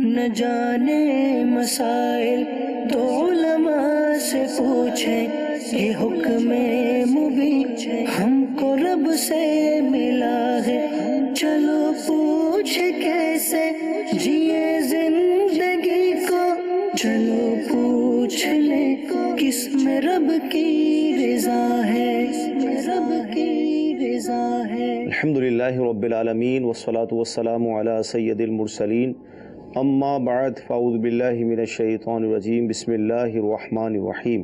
نہ جانے مسائل تو علماء سے پوچھیں، یہ حکم مبین ہم کو رب سے ملا ہے، چلو پوچھ کیسے جیے زندگی کو، چلو پوچھ لے کس میں رب کی رضا ہے، رب کی رضا ہے۔ الحمدللہ رب العالمین والصلاة والسلام علی سید المرسلین، اما بعد فاعوذ باللہ من الشیطان الرجیم، بسم اللہ الرحمن الرحیم۔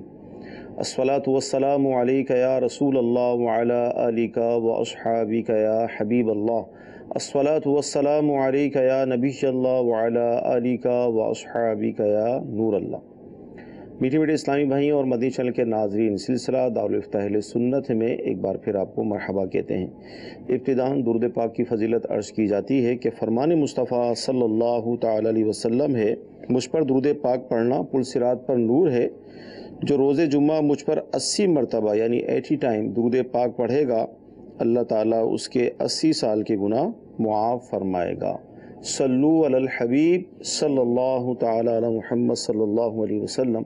الصلاة والسلام علیک یا رسول اللہ وعلی آلک واصحابک یا حبیب اللہ۔ الصلاة والسلام علیک یا نبی اللہ وعلی آلک واصحابک یا نور اللہ۔ میٹھے میٹھے اسلامی بھائیوں اور مدنی چینل کے ناظرین، سلسلہ دارالفتہ اہل سنت میں ایک بار پھر آپ کو مرحبا کہتے ہیں۔ ابتداً درود پاک کی فضیلت عرض کی جاتی ہے کہ فرمان مصطفیٰ صلی اللہ تعالی علیہ وسلم ہے، مجھ پر درود پاک پڑھنا پل صراط پر نور ہے، جو روز جمعہ مجھ پر 80 مرتبہ یعنی 80 ٹائم درود پاک پڑھے گا، اللہ تعالیٰ اس کے 80 سال کے گناہ معاف فرمائے گا۔ صلو علی الحبیب صلی اللہ تعالی علی محمد صلی اللہ علیہ وسلم۔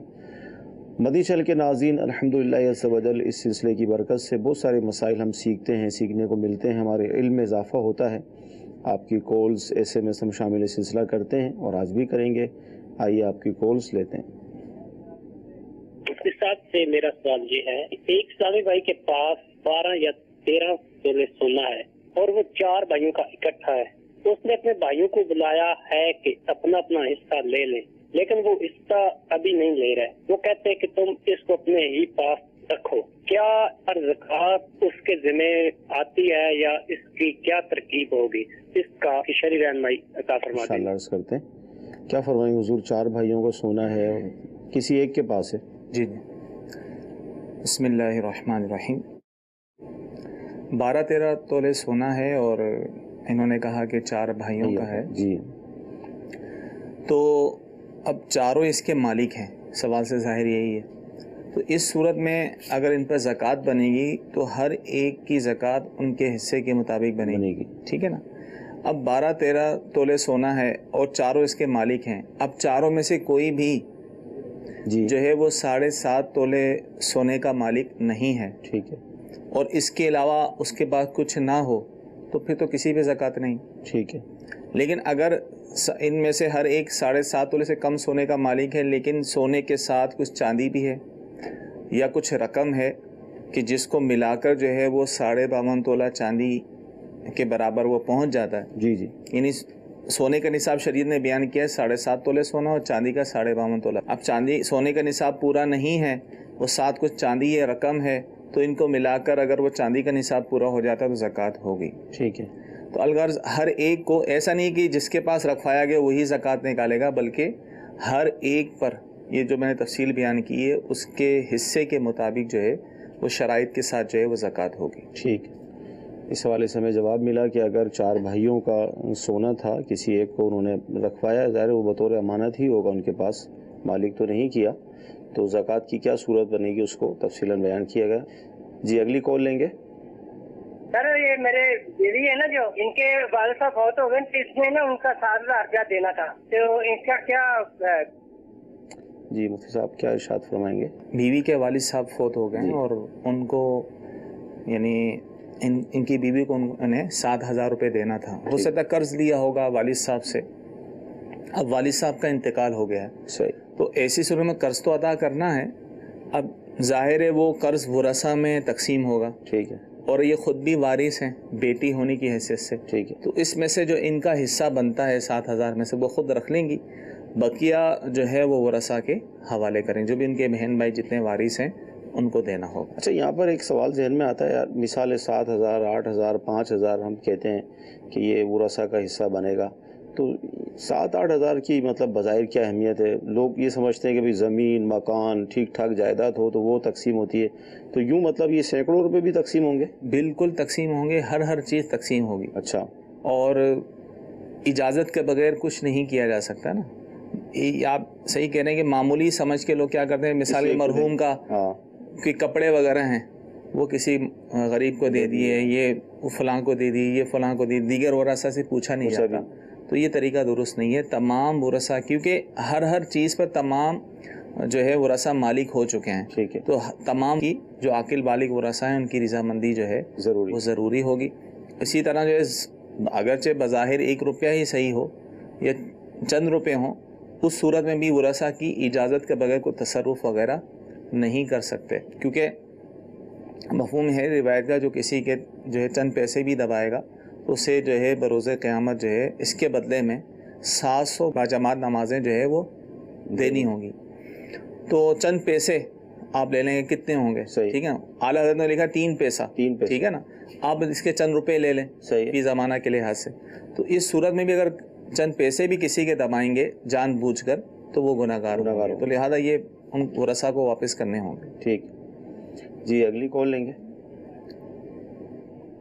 مدنی چینل کے ناظرین، الحمدللہ عز و جل اس سلسلے کی برکت سے بہت سارے مسائل ہم سیکھتے ہیں، سیکھنے کو ملتے ہیں، ہمارے علم میں اضافہ ہوتا ہے۔ آپ کی کالز ایسے میں ہم شامل سلسلہ کرتے ہیں اور آج بھی کریں گے۔ آئیے آپ کی کالز لیتے ہیں۔ اس کے ساتھ سے میرا سوال یہ ہے، ایک اسلامی بھائی کے پاس 12 یا 13 تولے سونا ہے اور وہ 4 بھائیوں کا اکٹھا ہے۔ اس نے اپنے بھائیوں کو بلایا ہے کہ اپنا اپنا حصہ لے لیں، لیکن وہ حصہ ابھی نہیں لے رہے۔ وہ کہتے ہیں کہ تم اس کو اپنے ہی پاس رکھو۔ کیا زکوٰۃ اس کے ذمہ آتی ہے یا اس کی کیا ترکیب ہوگی؟ اس کا شرعی رہنمائی عطا فرما دیں۔ انشاءاللہ عرض کرتے ہیں۔ کیا فرمائیں حضور؟ 4 بھائیوں کو سونا ہے اور کسی ایک کے پاس ہے۔ جی بسم اللہ الرحمن الرحیم۔ 12-13 تولے سونا ہے اور انہوں نے کہا کہ 4 بھائیوں کا ہے۔ جی، تو اب چاروں اس کے مالک ہیں، سوال سے ظاہر یہی ہے۔ تو اس صورت میں اگر ان پر زکوٰۃ بنے گی تو ہر ایک کی زکوٰۃ ان کے حصے کے مطابق بنے گی، ٹھیک ہے نا۔ اب 12-13 تولے سونا ہے اور چاروں اس کے مالک ہیں۔ اب چاروں میں سے کوئی بھی جو ہے وہ 7.5 تولے سونے کا مالک نہیں ہے، ٹھیک ہے، اور اس کے علاوہ اس کے بعد کچھ نہ ہو تو پھر تو کسی پہ زکوٰۃ نہیں، ٹھیک ہے۔ لیکن اگر ان میں سے ہر ایک 7.5 تولے سے کم سونے کا مالک ہے، لیکن سونے کے ساتھ کچھ چاندی بھی ہے یا کچھ رقم ہے کہ جس کو ملا کر جو ہے وہ 52.5 تولہ چاندی کے برابر وہ پہنچ جاتا ہے، جی جی، یعنی سونے کا نصاب شریعت نے بیان کیا ہے 7.5 تولے سونا اور چاندی کا 52.5 تولہ۔ اب چاندی سونے کا نصاب پورا نہیں ہے، وہ ساتھ کچھ چاندی ہے، رقم ہے، تو ان کو ملا کر اگر وہ چاندی کا نصاب پورا ہو جاتا ہے تو زکوٰۃ ہوگی، ٹھیک ہے۔ تو الغرض ہر ایک کو ایسا نہیں کہ جس کے پاس رکھوایا گیا وہی زکوٰۃ نکالے گا، بلکہ ہر ایک پر یہ جو میں نے تفصیل بیان کی ہے اس کے حصے کے مطابق جو ہے وہ شرائط کے ساتھ جو ہے وہ زکوٰۃ ہوگی۔ ٹھیک، اس حوالے سے ہمیں جواب ملا کہ اگر 4 بھائیوں کا سونا تھا، کسی ایک کو انہوں نے رکھوایا، ظاہر وہ بطور امانت ہی ہوگا ان کے پاس، مالک تو نہیں کیا، تو زکوٰۃ کی کیا صورت بنے گی اس کو تفصیلاً بیان کیا گیا۔ جی، اگلی کال لیں گے۔ سر یہ میرے بیوی ہے نا، جو ان کے والد صاحب فوت ہو گئے، اس میں نا ان کا 7,000 روپیہ دینا تھا، تو ان کا کیا؟ جی مفتی صاحب کیا ارشاد فرمائیں گے؟ بیوی کے والد صاحب فوت ہو گئے ہیں اور ان کو یعنی ان کی بیوی کو انہیں 7,000 روپے دینا تھا، ہو سکتا ہے قرض لیا ہوگا والد صاحب سے، اب والد صاحب کا انتقال ہو گیا ہے، صحیح، تو ایسی صورت میں قرض تو ادا کرنا ہے۔ اب ظاہر ہے وہ قرض ورثہ میں تقسیم ہوگا، ٹھیک ہے، اور یہ خود بھی وارث ہیں بیٹی ہونے کی حیثیت سے، ٹھیک ہے، تو اس میں سے جو ان کا حصہ بنتا ہے 7,000 میں سے وہ خود رکھ لیں گی، بقیہ جو ہے وہ ورثہ کے حوالے کریں، جو بھی ان کے بہن بھائی جتنے وارث ہیں ان کو دینا ہوگا۔ اچھا، یہاں پر ایک سوال ذہن میں آتا ہے یار، مثال 7,000 8,000 5,000 ہم کہتے ہیں کہ یہ ورثہ کا حصہ بنے گا، تو 7-8 ہزار کی مطلب بظاہر کیا اہمیت ہے؟ لوگ یہ سمجھتے ہیں کہ زمین مکان ٹھیک ٹھاک جائیداد ہو تو وہ تقسیم ہوتی ہے، تو یوں مطلب یہ سینکڑوں روپے بھی تقسیم ہوں گے؟ بالکل تقسیم ہوں گے، ہر چیز تقسیم ہوگی۔ اچھا، اور اجازت کے بغیر کچھ نہیں کیا جا سکتا نا، آپ صحیح کہہ رہے ہیں کہ معمولی سمجھ کے لوگ کیا کرتے ہیں، مثال کے مرحوم کا کہ کپڑے وغیرہ ہیں وہ کسی غریب کو دے دیے، یہ فلاں کو دے دی، یہ فلاں کو دے دی، دیگر ورثہ سے پوچھا نہیں جاتا، تو یہ طریقہ درست نہیں ہے. تمام ورثہ، کیونکہ ہر چیز پر تمام جو ہے ورثہ مالک ہو چکے ہیں، ٹھیک ہے، تو تمام کی جو عاقل بالغ ورثہ ہیں ان کی رضامندی جو ہے وہ ضروری ہوگی. اسی طرح جو ہے اگرچہ بظاہر 1 روپیہ ہی صحیح ہو یا چند روپے ہوں، اس صورت میں بھی ورثہ کی اجازت کے بغیر کوئی تصرف وغیرہ نہیں کر سکتے، کیونکہ مفہوم ہے روایت کا جو کسی کے جو ہے چند پیسے بھی دبائے گا تو اسے جو ہے بروز قیامت جو ہے اس کے بدلے میں 700 باجماعت نمازیں جو ہے وہ دینی ہوں گی. تو چند پیسے آپ لے لیں گے کتنے ہوں گے؟ ٹھیک ہے نا. اعلیٰ حضرت نے لکھا 3 پیسہ، ٹھیک ہے نا. آپ اس کے چند روپے لے لیں فی زمانہ کے لحاظ سے. تو اس صورت میں بھی اگر چند پیسے بھی کسی کے دبائیں گے جان بوجھ کر تو وہ گناہ گار ہوں گے. تو لہذا یہ ان ورثہ کو واپس کرنے ہوں گے. ٹھیک جی، اگلی کال لیں گے.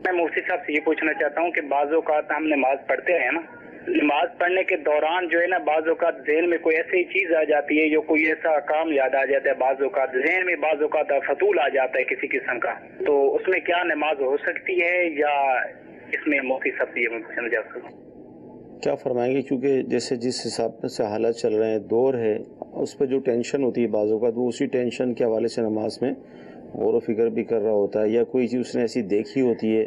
میں مفتی صاحب سے یہ پوچھنا چاہتا ہوں کہ بعض اوقات ہم نماز پڑھتے ہیں نا، نماز پڑھنے کے دوران جو ہے نا بعض اوقات ذہن میں کوئی ایسی چیز آ جاتی ہے، جو کوئی ایسا کام یاد آ جاتا ہے، بعض اوقات ذہن میں بعض اوقات فتول آ جاتا ہے کسی قسم کا، تو اس میں کیا نماز ہو سکتی ہے یا اس میں مفتی صاحب سے یہ میں پوچھنا چاہتا ہوں. کیا فرمائیں گے؟ کیونکہ جیسے جس حساب سے حالات چل رہے ہیں، دور ہے، اس پہ جو ٹینشن ہوتی ہے بعض اوقات وہ اسی ٹینشن کے حوالے سے نماز میں غور و فکر بھی کر رہا ہوتا ہے، یا کوئی چیز اس نے ایسی دیکھی ہوتی ہے،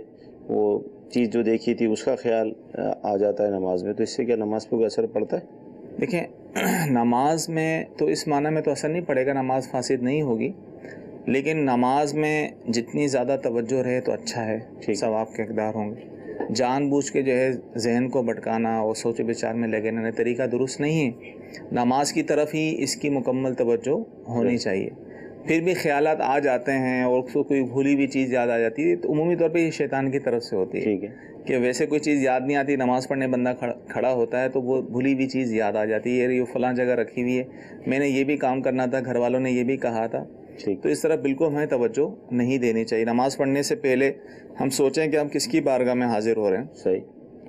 وہ چیز جو دیکھی تھی اس کا خیال آ جاتا ہے نماز میں، تو اس سے کیا نماز پہ کوئی اثر پڑتا ہے؟ دیکھیں نماز میں تو اس معنی میں تو اثر نہیں پڑے گا، نماز فاسد نہیں ہوگی، لیکن نماز میں جتنی زیادہ توجہ رہے تو اچھا ہے، ثواب کے حقدار ہوں گے. جان بوجھ کے جو ہے ذہن کو بھٹکانا اور سوچ و بچار میں لگے رہنا طریقہ درست نہیں ہے. نماز کی طرف ہی اس کی مکمل توجہ ہونی چاہیے. پھر بھی خیالات آ جاتے ہیں اور اس کو کوئی بھولی بھی چیز یاد آ جاتی ہے تو عمومی طور پہ یہ شیطان کی طرف سے ہوتی ہے کہ ویسے کوئی چیز یاد نہیں آتی، نماز پڑھنے بندہ کھڑا ہوتا ہے تو وہ بھولی بھی چیز یاد آ جاتی ہے، یہ فلاں جگہ رکھی ہوئی ہے، میں نے یہ بھی کام کرنا تھا، گھر والوں نے یہ بھی کہا تھا. تو اس طرح بالکل ہمیں توجہ نہیں دینی چاہیے. نماز پڑھنے سے پہلے ہم سوچیں کہ ہم کس کی بارگاہ میں حاضر ہو رہے ہیں،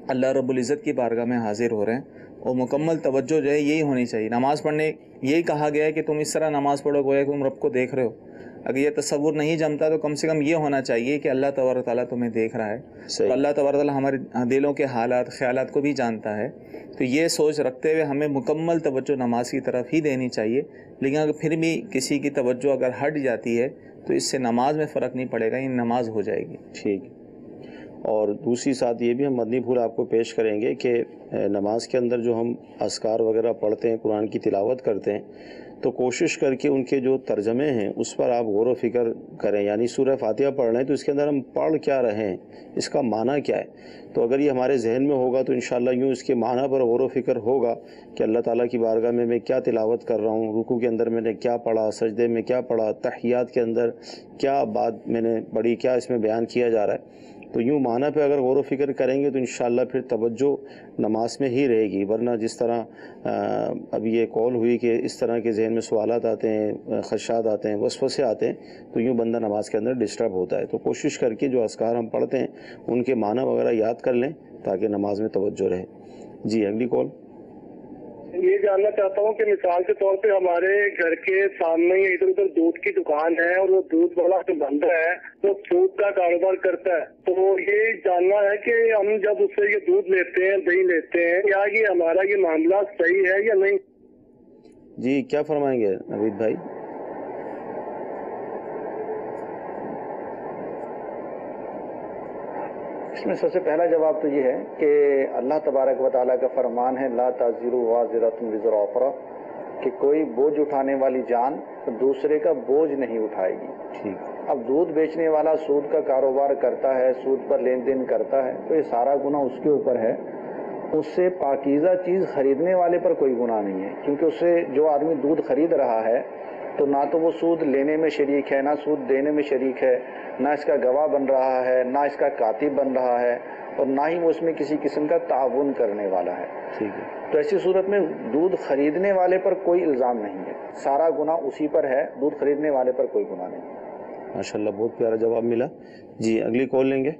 اللہ رب العزت کی بارگاہ میں حاضر ہو رہے ہیں، اور مکمل توجہ جو ہے یہی ہونی چاہیے. نماز پڑھنے یہی کہا گیا ہے کہ تم اس طرح نماز پڑھو گویا کہ تم رب کو دیکھ رہے ہو. اگر یہ تصور نہیں جمتا تو کم سے کم یہ ہونا چاہیے کہ اللہ تبارک تعالیٰ تمہیں دیکھ رہا ہے، تو اللہ تبارک تعالیٰ ہمارے دلوں کے حالات خیالات کو بھی جانتا ہے. تو یہ سوچ رکھتے ہوئے ہمیں مکمل توجہ نماز کی طرف ہی دینی چاہیے. لیکن اگر پھر بھی کسی کی توجہ اگر ہٹ جاتی ہے تو اس سے نماز میں فرق نہیں پڑے گا، یہ نماز ہو جائے گی. ٹھیک. اور دوسری ساتھ یہ بھی ہم مدنی پھول آپ کو پیش کریں گے کہ نماز کے اندر جو ہم اذکار وغیرہ پڑھتے ہیں، قرآن کی تلاوت کرتے ہیں، تو کوشش کر کے ان کے جو ترجمے ہیں اس پر آپ غور و فکر کریں. یعنی سورہ فاتحہ پڑھ رہے ہیں تو اس کے اندر ہم پڑھ کیا رہے ہیں، اس کا معنی کیا ہے. تو اگر یہ ہمارے ذہن میں ہوگا تو انشاءاللہ یوں اس کے معنی پر غور و فکر ہوگا کہ اللہ تعالیٰ کی بارگاہ میں کیا تلاوت کر رہا ہوں، رکوع کے اندر میں نے کیا پڑھا، سجدے میں کیا پڑھا، تحیات کے اندر کیا بات میں نے پڑھی، کیا اس میں بیان کیا جا رہا ہے. تو یوں معنی پہ اگر غور و فکر کریں گے تو انشاءاللہ پھر توجہ نماز میں ہی رہے گی. ورنہ جس طرح ابھی یہ کال ہوئی کہ اس طرح کے ذہن میں سوالات آتے ہیں، خدشات آتے ہیں، وسوسے آتے ہیں، تو یوں بندہ نماز کے اندر ڈسٹرب ہوتا ہے. تو کوشش کر کے جو اذکار ہم پڑھتے ہیں ان کے معنی وغیرہ یاد کر لیں تاکہ نماز میں توجہ رہے. جی اگلی کال. یہ جاننا چاہتا ہوں کہ مثال کے طور پہ ہمارے گھر کے سامنے ادھر ادھر دودھ کی دکان ہے اور وہ دودھ والا جو بندہ ہے وہ دودھ کا کاروبار کرتا ہے، تو یہ جاننا ہے کہ ہم جب اس سے یہ دودھ لیتے ہیں، دہی لیتے ہیں، کیا یہ ہمارا یہ معاملہ صحیح ہے یا نہیں؟ جی کیا فرمائیں گے نوید بھائی؟ اس میں سب سے پہلا جواب تو یہ ہے کہ اللہ تبارک و تعالیٰ کا فرمان ہے لا تزر وازرۃ وزر اخری، کہ کوئی بوجھ اٹھانے والی جان دوسرے کا بوجھ نہیں اٹھائے گی. ٹھیک. اب دودھ بیچنے والا سود کا کاروبار کرتا ہے، سود پر لین دین کرتا ہے، تو یہ سارا گناہ اس کے اوپر ہے. اس سے پاکیزہ چیز خریدنے والے پر کوئی گناہ نہیں ہے، کیونکہ اس سے جو آدمی دودھ خرید رہا ہے تو نہ تو وہ سود لینے میں شریک ہے، نہ سود دینے میں شریک ہے، نہ اس کا گواہ بن رہا ہے، نہ اس کا کاتب بن رہا ہے، اور نہ ہی وہ اس میں کسی قسم کا تعاون کرنے والا ہے. ٹھیک ہے. تو ایسی صورت میں دودھ خریدنے والے پر کوئی الزام نہیں ہے، سارا گناہ اسی پر ہے، دودھ خریدنے والے پر کوئی گناہ نہیں ہے. ماشاءاللہ بہت پیارا جواب ملا. جی اگلی کال لیں گے.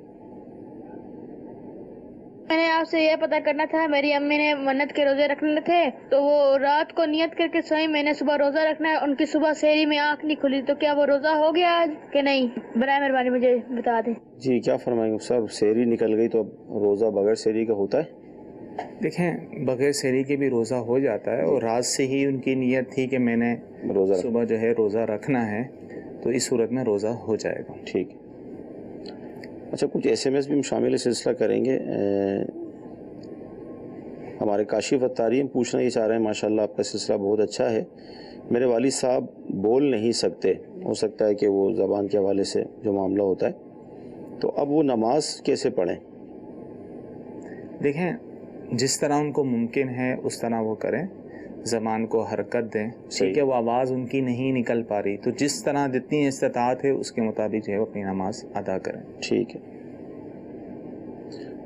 میں نے آپ سے یہ پتہ کرنا تھا، میری امی نے منت کے روزے رکھنے تھے تو وہ رات کو نیت کر کے سوئی، میں نے صبح روزہ رکھنا ہے، ان کی صبح سحری میں آنکھ نہیں کھلی، تو کیا وہ روزہ ہو گیا آج کہ نہیں؟ برائے مہربانی مجھے بتا دیں. جی کیا فرمائیں گے صاحب؟ سحری نکل گئی تو اب روزہ بغیر سحری کا ہوتا ہے؟ دیکھیں بغیر سحری کے بھی روزہ ہو جاتا ہے، اور رات سے ہی ان کی نیت تھی کہ میں نے صبح جو ہے روزہ رکھنا ہے، تو اس صورت میں روزہ ہو جائے گا. ٹھیک. اچھا، کچھ SMS بھی ہم شامل سلسلہ کریں گے. ہمارے کاشف اتاری ہم پوچھنا یہ چاہ رہے ہیں، ماشاءاللہ آپ کا سلسلہ بہت اچھا ہے. میرے والد صاحب بول نہیں سکتے، ہو سکتا ہے کہ وہ زبان کے حوالے سے جو معاملہ ہوتا ہے، تو اب وہ نماز کیسے پڑھیں؟ دیکھیں جس طرح ان کو ممکن ہے اس طرح وہ کریں، زبان کو حرکت دیں. ٹھیک ہے، وہ آواز ان کی نہیں نکل پا رہی، تو جس طرح جتنی استطاعت ہے اس کے مطابق جو ہے وہ اپنی نماز ادا کریں. ٹھیک ہے.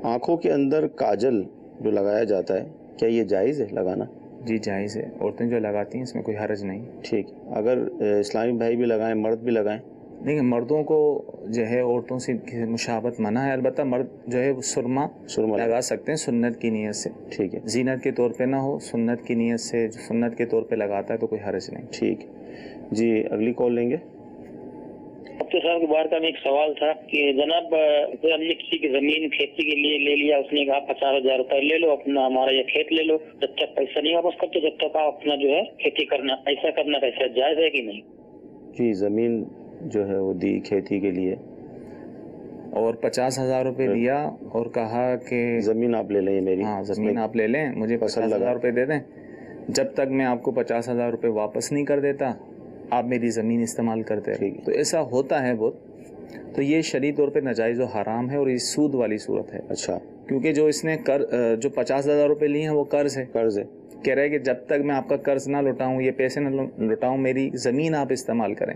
آنکھوں کے اندر کاجل جو لگایا جاتا ہے، کیا یہ جائز ہے لگانا؟ جی جائز ہے، عورتیں جو لگاتی ہیں اس میں کوئی حرج نہیں. ٹھیک. اگر اسلامی بھائی بھی لگائیں، مرد بھی لگائیں؟ دیکھیں مردوں کو جو ہے عورتوں سے مشابہت منع ہے، البتہ مرد جو ہے سرما لگا سکتے ہیں سنت کی نیت سے. ٹھیک ہے. زینت کے طور پہ نہ ہو، سنت کی نیت سے سنت کے طور پہ لگاتا ہے تو کوئی حرج نہیں. ٹھیک. جی اگلی کال لیں گے. ڈاکٹر صاحب کے بارے میں ایک سوال تھا کہ جناب کسی کی زمین کھیتی کے لیے لے لیا، اس نے کہا 50,000 روپے لے لو، اپنا ہمارا یہ کھیت لے لو، جب تک پیسہ نہیں واپس کرتے جب تک آپ اپنا جو ہے کھیتی کرنا، ایسا کرنا کیسے جائز ہے کہ نہیں؟ جی زمین جو ہے وہ دی کھیتی کے لیے، اور 50,000 روپے دیا اور کہا کہ زمین آپ لے لیں میری. ہاں زمین آپ لے لیں، مجھے 50,000 روپے دے دیں، جب تک میں آپ کو 50,000 روپے واپس نہیں کر دیتا آپ میری زمین استعمال کرتے ہیں. تو ایسا ہوتا ہے بہت، تو یہ شرعی طور پہ ناجائز و حرام ہے، اور یہ سود والی صورت ہے. اچھا. کیونکہ جو اس نے جو 50,000 روپے لیے ہیں وہ قرض ہے. قرض ہے. کہہ رہے کہ جب تک میں آپ کا قرض نہ لوٹاؤں، یہ پیسے نہ لوٹاؤں، میری زمین آپ استعمال کریں.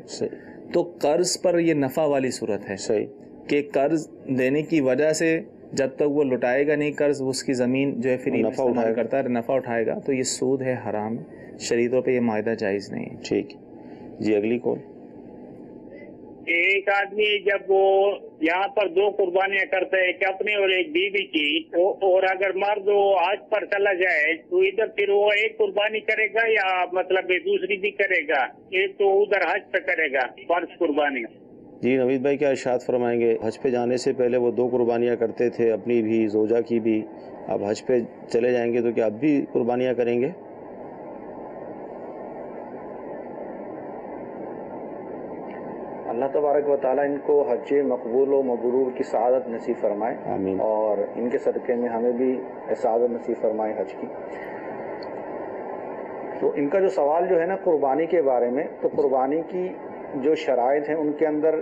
تو قرض پر یہ نفع والی صورت ہے. صحیح. کہ قرض دینے کی وجہ سے جب تک وہ لوٹائے گا نہیں قرض، اس کی زمین جو ہے فری نفع اٹھائے کرتا ہے، نفع اٹھائے گا، تو یہ سود ہے، حرام ہے، شرعی طور پہ یہ معاہدہ جائز نہیں ہے. ٹھیک. جی اگلی کال. ایک آدمی جب وہ یہاں پر 2 قربانیاں کرتا ہے، ایک اپنی اور ایک بیوی کی، اور اگر مرد وہ حج پر چلا جائے تو ادھر پھر وہ ایک قربانی کرے گا یا مطلب دوسری بھی کرے گا؟ ایک تو ادھر حج پہ کرے گا فرض قربانی. جی نوید بھائی کیا ارشاد فرمائیں گے؟ حج پہ جانے سے پہلے وہ 2 قربانیاں کرتے تھے، اپنی بھی زوجہ کی بھی، اب حج پہ چلے جائیں گے تو کیا اب بھی قربانیاں کریں گے؟ اللہ تبارک و تعالیٰ ان کو حج مقبول و مبرور کی سعادت نصیب فرمائے. آمین. اور ان کے صدقے میں ہمیں بھی سعادت نصیب فرمائے حج کی. تو ان کا جو سوال جو ہے نا قربانی کے بارے میں، تو قربانی کی جو شرائط ہیں ان کے اندر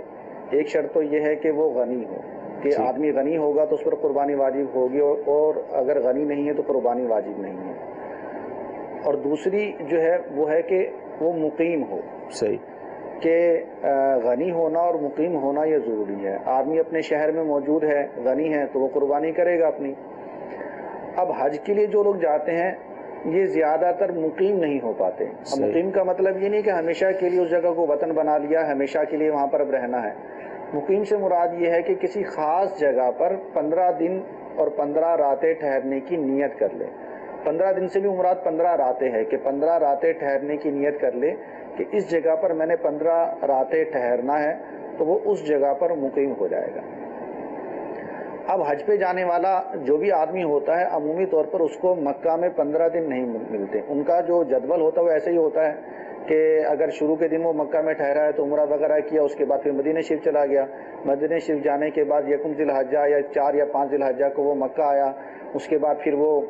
ایک شرط تو یہ ہے کہ وہ غنی ہو، کہ آدمی غنی ہوگا تو اس پر قربانی واجب ہوگی، اور اگر غنی نہیں ہے تو قربانی واجب نہیں ہے. اور دوسری جو ہے وہ ہے کہ وہ مقیم ہو. صحیح. کہ غنی ہونا اور مقیم ہونا یہ ضروری ہے. آدمی اپنے شہر میں موجود ہے، غنی ہے، تو وہ قربانی کرے گا اپنی. اب حج کے لیے جو لوگ جاتے ہیں یہ زیادہ تر مقیم نہیں ہو پاتے. اب مقیم کا مطلب یہ نہیں کہ ہمیشہ کے لیے اس جگہ کو وطن بنا لیا، ہمیشہ کے لیے وہاں پر اب رہنا ہے. مقیم سے مراد یہ ہے کہ کسی خاص جگہ پر 15 دن اور 15 راتیں ٹھہرنے کی نیت کر لے. 15 دن سے بھی مراد 15 راتیں ہے، کہ 15 راتیں ٹھہرنے کی نیت کر لے کہ اس جگہ پر میں نے 15 راتیں ٹھہرنا ہے، تو وہ اس جگہ پر مقیم ہو جائے گا. اب حج پہ جانے والا جو بھی آدمی ہوتا ہے عمومی طور پر اس کو مکہ میں 15 دن نہیں ملتے. ان کا جو جدول ہوتا ہے وہ ایسے ہی ہوتا ہے کہ اگر شروع کے دن وہ مکہ میں ٹھہرا ہے تو عمرہ وغیرہ کیا، اس کے بعد پھر مدینہ شریف چلا گیا، مدینہ شریف جانے کے بعد یکم ذی الحجہ یا 4 یا 5 ذی الحجہ کو وہ مکہ آیا، اس کے بعد پھر وہ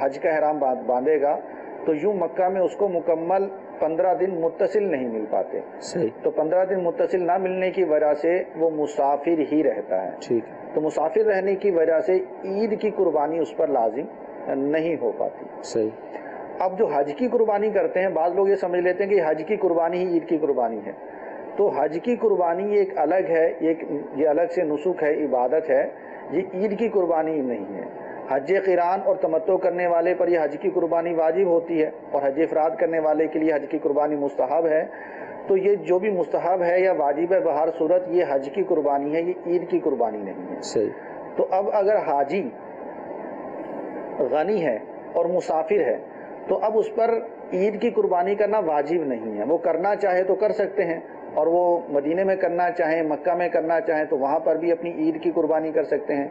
حج کا احرام باندھے گا. تو یوں مکہ میں اس کو مکمل 15 دن متصل نہیں مل پاتے. صحیح. تو 15 دن متصل نہ ملنے کی وجہ سے وہ مسافر ہی رہتا ہے. ٹھیک. تو مسافر رہنے کی وجہ سے عید کی قربانی اس پر لازم نہیں ہو پاتی. صحیح. اب جو حج کی قربانی کرتے ہیں بعض لوگ یہ سمجھ لیتے ہیں کہ حج کی قربانی ہی عید کی قربانی ہے. تو حج کی قربانی ایک الگ ہے، یہ الگ سے نسک ہے، عبادت ہے، یہ عید کی قربانی نہیں ہے. حج قران اور تمتع کرنے والے پر یہ حج کی قربانی واجب ہوتی ہے، اور حج افراد کرنے والے کے لیے حج کی قربانی مستحب ہے. تو یہ جو بھی مستحب ہے یا واجب ہے بہر صورت یہ حج کی قربانی ہے، یہ عید کی قربانی نہیں ہے. صحیح. تو اب اگر حاجی غنی ہے اور مسافر ہے تو اب اس پر عید کی قربانی کرنا واجب نہیں ہے. وہ کرنا چاہے تو کر سکتے ہیں، اور وہ مدینے میں کرنا چاہیں، مکہ میں کرنا چاہیں تو وہاں پر بھی اپنی عید کی قربانی کر سکتے ہیں.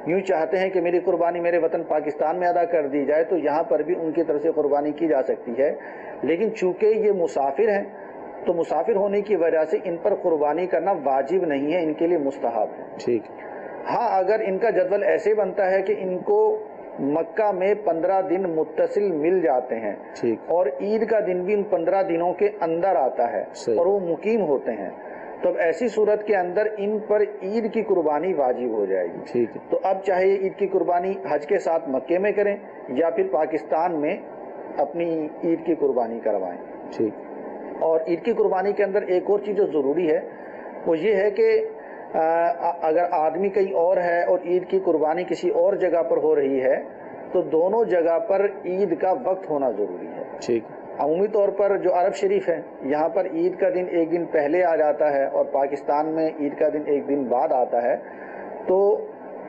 یوں چاہتے ہیں کہ میری قربانی میرے وطن پاکستان میں ادا کر دی جائے تو یہاں پر بھی ان کی طرف سے قربانی کی جا سکتی ہے. لیکن چونکہ یہ مسافر ہیں تو مسافر ہونے کی وجہ سے ان پر قربانی کرنا واجب نہیں ہے، ان کے لیے مستحب ہے. ٹھیک. ہاں اگر ان کا جدول ایسے بنتا ہے کہ ان کو مکہ میں 15 دن متصل مل جاتے ہیں اور عید کا دن بھی ان 15 دنوں کے اندر آتا ہے اور وہ مقیم ہوتے ہیں تو اب ایسی صورت کے اندر ان پر عید کی قربانی واجب ہو جائے گی. ٹھیک ہے. تو اب چاہے عید کی قربانی حج کے ساتھ مکے میں کریں یا پھر پاکستان میں اپنی عید کی قربانی کروائیں. ٹھیک. اور عید کی قربانی کے اندر ایک اور چیز جو ضروری ہے وہ یہ ہے کہ اگر آدمی کہیں اور ہے اور عید کی قربانی کسی اور جگہ پر ہو رہی ہے تو دونوں جگہ پر عید کا وقت ہونا ضروری ہے. ٹھیک. عمومی طور پر جو عرب شریف ہے یہاں پر عید کا دن ایک دن پہلے آ جاتا ہے اور پاکستان میں عید کا دن ایک دن بعد آتا ہے تو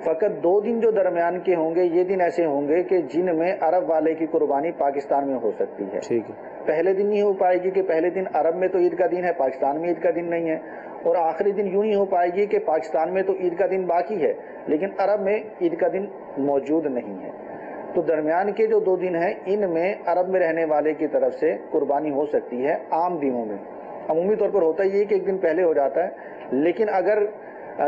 فقط 2 دن جو درمیان کے ہوں گے یہ دن ایسے ہوں گے کہ جن میں عرب والے کی قربانی پاکستان میں ہو سکتی ہے. ٹھیک ہے. پہلے دن نہیں ہو پائے گی کہ پہلے دن عرب میں تو عید کا دن ہے، پاکستان میں عید کا دن نہیں ہے، اور آخری دن یوں نہیں ہو پائے گی کہ پاکستان میں تو عید کا دن باقی ہے لیکن عرب میں عید کا دن موجود نہیں ہے. تو درمیان کے جو 2 دن ہیں ان میں عرب میں رہنے والے کی طرف سے قربانی ہو سکتی ہے. عام دنوں میں عمومی طور پر ہوتا یہ کہ ایک دن پہلے ہو جاتا ہے، لیکن اگر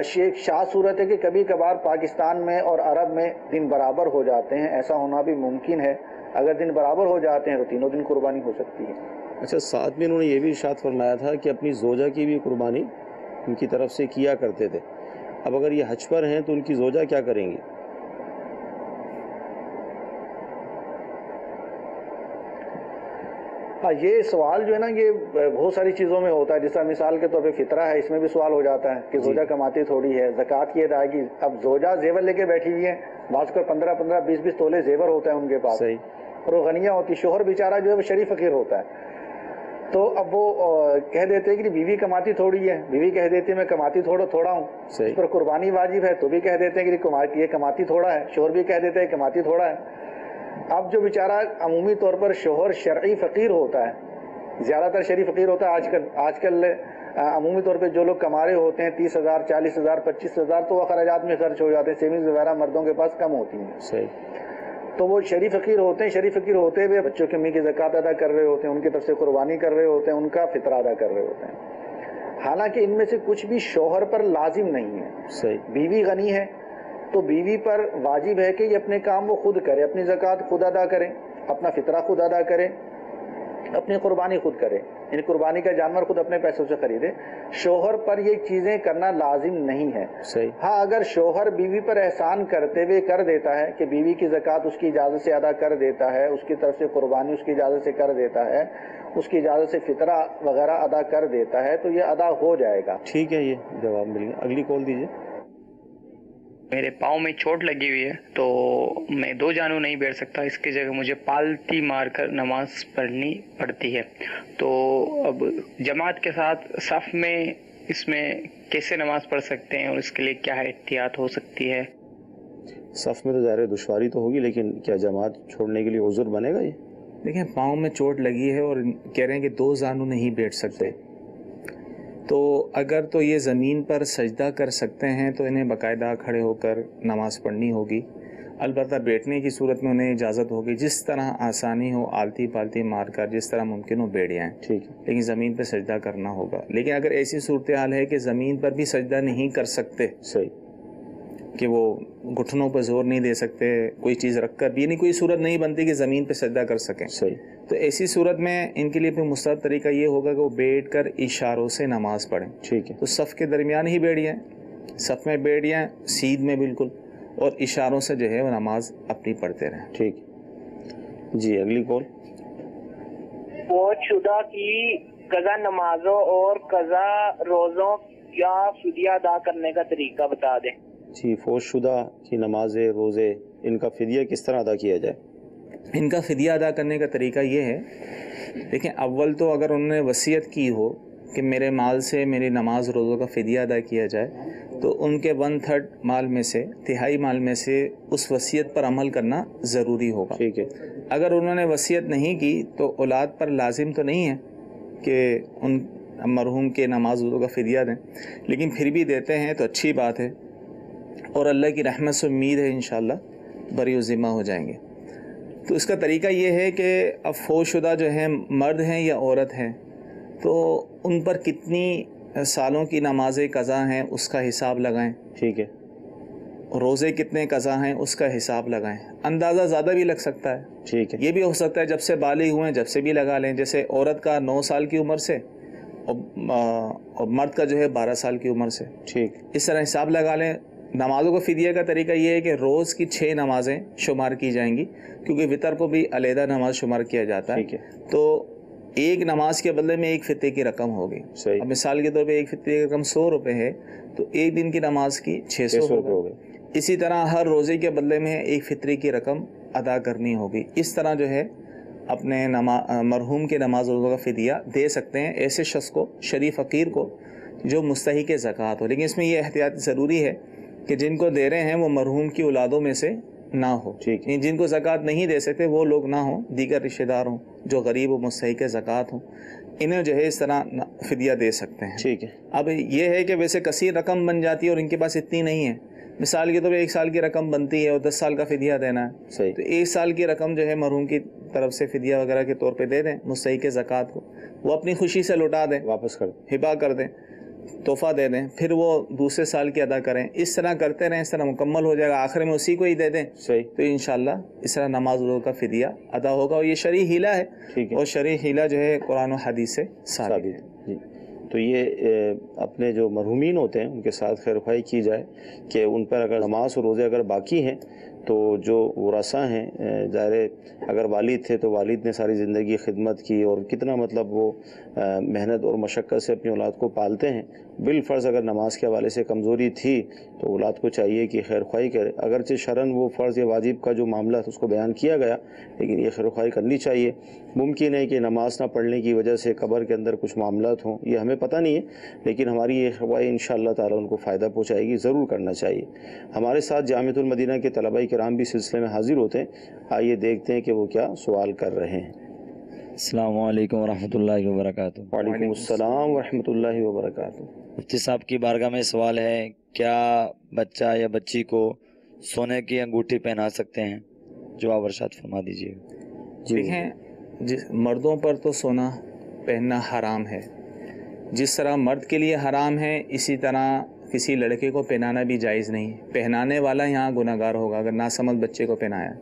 شاذ صورت ہے کہ کبھی کبھار پاکستان میں اور عرب میں دن برابر ہو جاتے ہیں، ایسا ہونا بھی ممکن ہے. اگر دن برابر ہو جاتے ہیں تو 3 دن قربانی ہو سکتی ہے. اچھا، ساتھ میں انہوں نے یہ بھی ارشاد فرمایا تھا کہ اپنی زوجہ کی بھی قربانی ان کی طرف سے کیا کرتے تھے. اب اگر یہ حج پر ہیں تو ان کی زوجہ کیا کریں گی؟ ہاں، یہ سوال جو ہے نا یہ بہت ساری چیزوں میں ہوتا ہے. جیسا مثال کے طور پہ فطرہ ہے، اس میں بھی سوال ہو جاتا ہے کہ زوجہ کماتی تھوڑی ہے، زکوٰۃ کی ادائیگی. اب زوجہ زیور لے کے بیٹھی ہوئی ہیں، بعض کو 15-15 20-20 تولے زیور ہوتا ہے ان کے پاس. صحیح. اور وہ غنیہ ہوتی. شوہر بیچارہ جو ہے وہ شریف فقیر ہوتا ہے. تو اب وہ کہہ دیتے ہیں کہ بیوی کماتی تھوڑی ہے، بیوی کہہ دیتی ہے میں کماتی تھوڑا ہوں، اس پر قربانی واجب ہے، تو بھی کہہ دیتے ہیں کہ یہ کماتی تھوڑا ہے. شوہر بھی کہہ دیتے ہیں کماتی تھوڑا ہے. اب جو بیچارہ عمومی طور پر شوہر شرعی فقیر ہوتا ہے، زیادہ تر شرعی فقیر ہوتا ہے. آج کل عمومی طور پہ جو لوگ کما رہے ہوتے ہیں 30,000 40,000 25,000 تو وہ اخراجات میں خرچ ہو جاتے ہیں. سیونگز وغیرہ مردوں کے پاس کم ہوتی ہیں. صحیح. تو وہ شریف فقیر ہوتے ہیں. شریف فقیر ہوتے ہوئے بچوں کی امی کی زکوٰۃ ادا کر رہے ہوتے ہیں، ان کی طرف سے قربانی کر رہے ہوتے ہیں، ان کا فطرہ ادا کر رہے ہوتے ہیں. حالانکہ ان میں سے کچھ بھی شوہر پر لازم نہیں ہے. صحیح. بیوی غنی ہے تو بیوی پر واجب ہے کہ یہ اپنے کام وہ خود کرے، اپنی زکوٰۃ خود ادا کرے، اپنا فطرہ خود ادا کرے، اپنی قربانی خود کرے، یعنی قربانی کا جانور خود اپنے پیسوں سے خریدے. شوہر پر یہ چیزیں کرنا لازم نہیں ہے. صحیح. ہاں اگر شوہر بیوی پر احسان کرتے ہوئے کر دیتا ہے کہ بیوی کی زکوٰۃ اس کی اجازت سے ادا کر دیتا ہے، اس کی طرف سے قربانی اس کی اجازت سے کر دیتا ہے، اس کی اجازت سے فطرہ وغیرہ ادا کر دیتا ہے تو یہ ادا ہو جائے گا. ٹھیک ہے، یہ جواب مل گیا. اگلی کال دیجیے. میرے پاؤں میں چوٹ لگی ہوئی ہے تو میں 2 جانوں نہیں بیٹھ سکتا، اس کی جگہ مجھے پالتی مار کر نماز پڑھنی پڑتی ہے. تو اب جماعت کے ساتھ صف میں اس میں کیسے نماز پڑھ سکتے ہیں اور اس کے لیے کیا احتیاط ہو سکتی ہے؟ صف میں تو ظاہر دشواری تو ہوگی، لیکن کیا جماعت چھوڑنے کے لیے عذر بنے گا؟ یہ دیکھیں پاؤں میں چوٹ لگی ہے اور کہہ رہے ہیں کہ 2 زانوں نہیں بیٹھ سکتے، تو اگر تو یہ زمین پر سجدہ کر سکتے ہیں تو انہیں باقاعدہ کھڑے ہو کر نماز پڑھنی ہوگی. البتہ بیٹھنے کی صورت میں انہیں اجازت ہوگی جس طرح آسانی ہو آلتی پالتی مار کر جس طرح ممکن ہو بیٹھ جائیں. ٹھیک ہے. لیکن زمین پہ سجدہ کرنا ہوگا. لیکن اگر ایسی صورتحال ہے کہ زمین پر بھی سجدہ نہیں کر سکتے، صحیح، کہ وہ گھٹنوں پہ زور نہیں دے سکتے، کوئی چیز رکھ کر بھی، یعنی کوئی صورت نہیں بنتی کہ زمین پہ سجدہ کر سکیں، صحیح، تو ایسی صورت میں ان کے لیے پھر مستحب طریقہ یہ ہوگا کہ وہ بیٹھ کر اشاروں سے نماز پڑھیں. ٹھیک ہے. تو صف کے درمیان ہی بیٹھ جائیں، صف میں بیٹھ جائیں سیدھ میں بالکل، اور اشاروں سے جو ہے وہ نماز اپنی پڑھتے رہیں. ٹھیک. جی اگلی کال. فوت شدہ کی قضا نمازوں اور قضا روزوں یا فدیہ ادا کرنے کا طریقہ بتا دیں. جی، فوت شدہ کی نمازیں، روزے، ان کا فدیہ کس طرح ادا کیا جائے؟ ان کا فدیہ ادا کرنے کا طریقہ یہ ہے، دیکھیں اول تو اگر انہوں نے وصیت کی ہو کہ میرے مال سے میری نماز روزوں کا فدیہ ادا کیا جائے تو ان کے 1/3 مال میں سے، تہائی مال میں سے اس وصیت پر عمل کرنا ضروری ہوگا. ٹھیک ہے. اگر انہوں نے وصیت نہیں کی تو اولاد پر لازم تو نہیں ہے کہ ان مرحوم کے نماز وضو کا فدیہ دیں، لیکن پھر بھی دیتے ہیں تو اچھی بات ہے، اور اللہ کی رحمت سے امید ہے انشاءاللہ بری و ذمہ ہو جائیں گے۔ تو اس کا طریقہ یہ ہے کہ اب فوت شدہ جو ہیں مرد ہیں یا عورت ہیں، تو ان پر کتنی سالوں کی نمازیں قضا ہیں اس کا حساب لگائیں، ٹھیک ہے، روزے کتنے قضا ہیں اس کا حساب لگائیں۔ اندازہ زیادہ بھی لگ سکتا ہے، ٹھیک ہے، یہ بھی ہو سکتا ہے جب سے بالغ ہوئے جب سے بھی لگا لیں، جیسے عورت کا 9 سال کی عمر سے اور مرد کا جو ہے 12 سال کی عمر سے، ٹھیک، اس طرح حساب لگا لیں۔ نمازوں کا فدیہ کا طریقہ یہ ہے کہ روز کی 6 نمازیں شمار کی جائیں گی، کیونکہ وطر کو بھی علیحدہ نماز شمار کیا جاتا ہے، ٹھیک ہے، تو ایک نماز کے بدلے میں ایک فطرے کی رقم ہوگی۔ صحیح، اب مثال کے طور پہ ایک فطرے کی رقم 100 روپے ہے تو ایک دن کی نماز کی 600 روپے ہو گئے۔ اسی طرح ہر روزے کے بدلے میں ایک فطرے کی رقم ادا کرنی ہوگی۔ اس طرح جو ہے اپنے مرحوم کے نماز روزہ کا فدیہ دے سکتے ہیں ایسے شخص کو، شریف فقیر کو جو مستحق زکوٰۃ ہو، لیکن اس میں یہ احتیاط ضروری ہے کہ جن کو دے رہے ہیں وہ مرحوم کی اولادوں میں سے نہ ہو، ٹھیک، جن کو زکوٰۃ نہیں دے سکتے وہ لوگ نہ ہوں، دیگر رشتہ دار ہوں جو غریب و مستحق زکوٰۃ ہوں، انہیں جو ہے اس طرح فدیہ دے سکتے ہیں۔ ٹھیک ہے، اب یہ ہے کہ ویسے کثیر رقم بن جاتی ہے اور ان کے پاس اتنی نہیں ہے، مثال کے طور پہ 1 سال کی رقم بنتی ہے اور 10 سال کا فدیہ دینا ہے، صحیح، تو 1 سال کی رقم جو ہے مرحوم کی طرف سے فدیہ وغیرہ کے طور پہ دے دیں مستحق زکوٰۃ کو، وہ اپنی خوشی سے لوٹا دیں، واپس کر دیں، ہبا کر دیں، تحفہ دے دیں، پھر وہ دوسرے سال کی ادا کریں، اس طرح کرتے رہیں، اس طرح مکمل ہو جائے گا، آخر میں اسی کو ہی دے دیں، صحیح، تو انشاءاللہ اس طرح نماز روزہ کا فدیہ ادا ہوگا، اور یہ شرعی حیلہ ہے، ٹھیک ہے، اور شرعی حیلہ جو ہے قرآن و حدیث سے ثابت ہے۔ جی، تو یہ اپنے جو مرحومین ہوتے ہیں ان کے ساتھ خیر خواہی کی جائے کہ ان پر اگر نماز اور روزے اگر باقی ہیں تو جو ورثہ ہیں، ظاہر اگر والد تھے تو والد نے ساری زندگی خدمت کی اور کتنا مطلب وہ محنت اور مشقت سے اپنی اولاد کو پالتے ہیں، بالفرض اگر نماز کے حوالے سے کمزوری تھی تو اولاد کو چاہیے کہ خیر خواہی کرے، اگرچہ شرعاً وہ فرض یا واجب کا جو معاملہ تھا اس کو بیان کیا گیا، لیکن یہ خیر خواہی کرنی چاہیے۔ ممکن ہے کہ نماز نہ پڑھنے کی وجہ سے قبر کے اندر کچھ معاملات ہوں، یہ ہمیں پتہ نہیں ہے، لیکن ہماری یہ خیر خواہی انشاءاللہ تعالیٰ ان کو فائدہ پہنچائے گی، ضرور کرنا چاہیے۔ ہمارے ساتھ جامعۃ المدینہ کے طلباء کرام بھی سلسلے میں حاضر ہوتے ہیں، آئیے دیکھتے ہیں کہ وہ کیا سوال کر رہے ہیں۔ السلام علیکم ورحمۃ اللہ وبرکاتہ۔ وعلیکم السلام ورحمۃ اللہ وبرکاتہ۔ مفتی صاحب کی بارگاہ میں سوال ہے، کیا بچہ یا بچی کو سونے کی انگوٹھی پہنا سکتے ہیں؟ جواب ارشاد فرما دیجیے۔ دیکھیں، مردوں پر تو سونا پہننا حرام ہے، جس طرح مرد کے لیے حرام ہے اسی طرح کسی لڑکے کو پہنانا بھی جائز نہیں، پہنانے والا یہاں گناہ گار ہوگا اگر ناسمجھ بچے کو پہنایا۔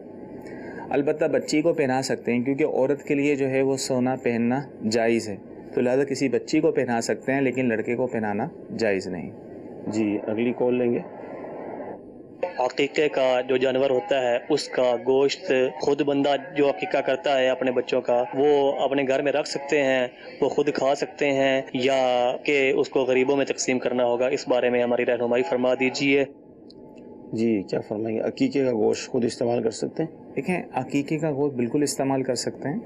البتہ بچی کو پہنا سکتے ہیں کیونکہ عورت کے لیے جو ہے وہ سونا پہننا جائز ہے، تو لہذا کسی بچی کو پہنا سکتے ہیں لیکن لڑکے کو پہنانا جائز نہیں۔ جی، اگلی کال لیں گے۔ عقیقے کا جو جانور ہوتا ہے اس کا گوشت خود بندہ جو عقیقہ کرتا ہے اپنے بچوں کا، وہ اپنے گھر میں رکھ سکتے ہیں، وہ خود کھا سکتے ہیں، یا کہ اس کو غریبوں میں تقسیم کرنا ہوگا؟ اس بارے میں ہماری رہنمائی فرما دیجیے۔ جی، کیا فرمائیں گے؟ عقیقے کا گوشت خود استعمال کر سکتے ہیں؟ دیکھیں، عقیقے کا گوشت بالکل استعمال کر سکتے ہیں،